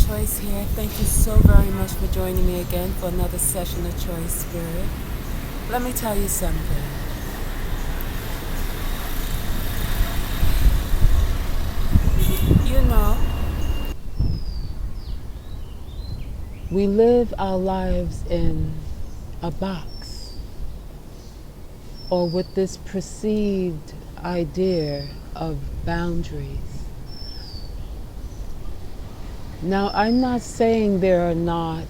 Choice here. Thank you so very much for joining me again for another session of Choice Spirit. Let me tell you something. You know, we live our lives in a box, or with this perceived idea of boundaries. Now, I'm not saying there are not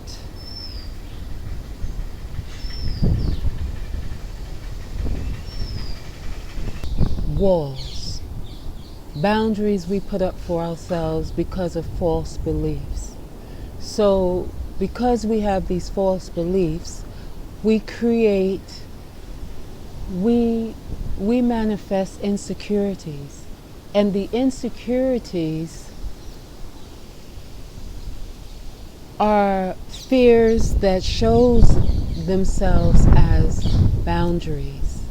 walls, boundaries we put up for ourselves because of false beliefs. So, because we have these false beliefs, we create, we manifest insecurities. And the insecurities are fears that shows themselves as boundaries.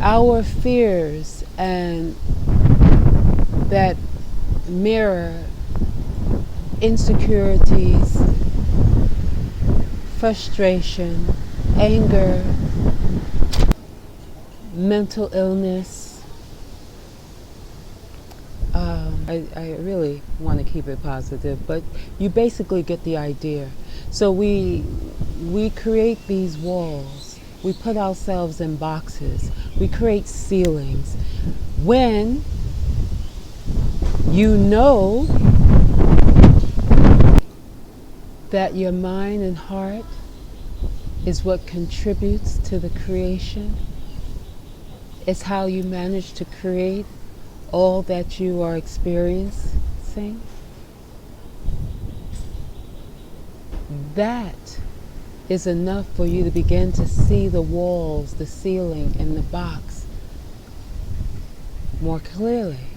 Our fears and that mirror insecurities, frustration, anger, mental illness. I really want to keep it positive, but you basically get the idea. So we create these walls. We put ourselves in boxes. We create ceilings. When you know that your mind and heart is what contributes to the creation, it's how you manage to create all that you are experiencing. That is enough for you to begin to see the walls, the ceiling, and the box more clearly,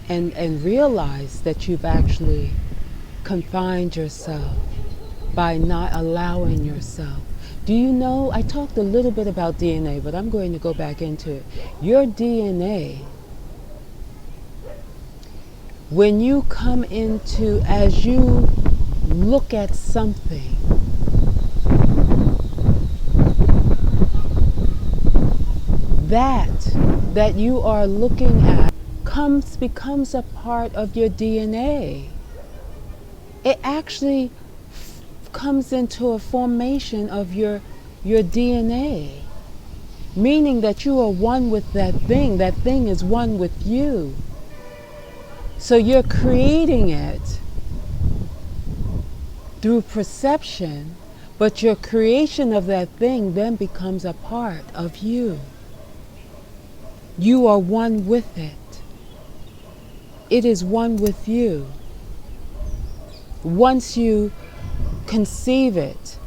and realize that you've actually confined yourself by not allowing yourself. Do you know, I talked a little bit about DNA, but I'm going to go back into it. Your DNA, when you come into, as you look at something, that you are looking at becomes a part of your DNA. It actually comes into a formation of your DNA, meaning that you are one with that thing is one with you. So you're creating it through perception, but your creation of that thing then becomes a part of you. You are one with it. It is one with you. Once you conceive it,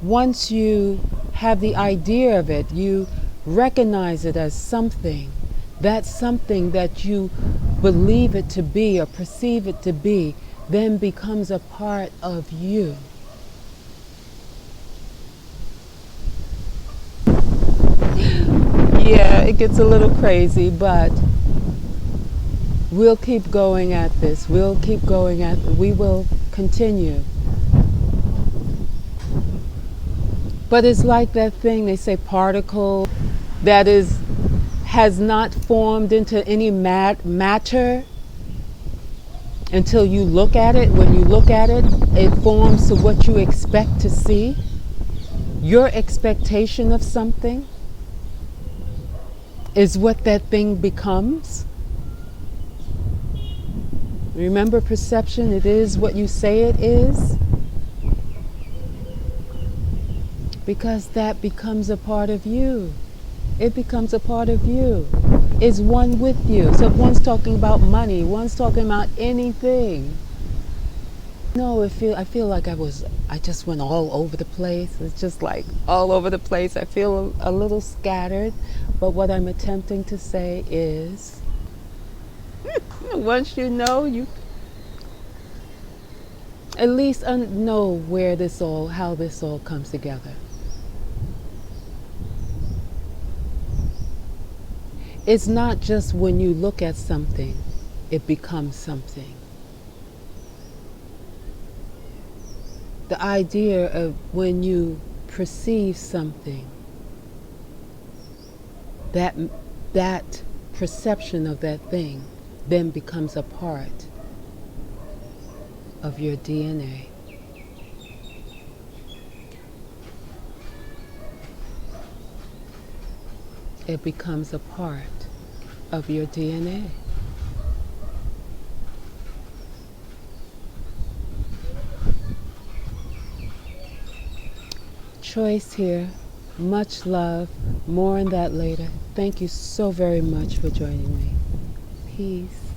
once you have the idea of it, you recognize it as something. That something that you believe it to be or perceive it to be then becomes a part of you. Yeah, it gets a little crazy, but we'll keep going at this. We will continue. But it's like that thing they say, particle that has not formed into any matter until you look at it. When you look at it, it forms to what you expect to see. Your expectation of something is what that thing becomes. Remember perception, it is what you say it is. Because that becomes a part of you. It becomes a part of you. It's one with you. So if one's talking about money, one's talking about anything. No, I feel like I just went all over the place. It's just like all over the place. I feel a little scattered. But what I'm attempting to say is, once you know, you at least know how this all comes together. It's not just when you look at something, it becomes something. The idea of when you perceive something, that perception of that thing then becomes a part of your DNA. It becomes a part of your DNA. Choice here. Much love. More on that later. Thank you so very much for joining me. Peace.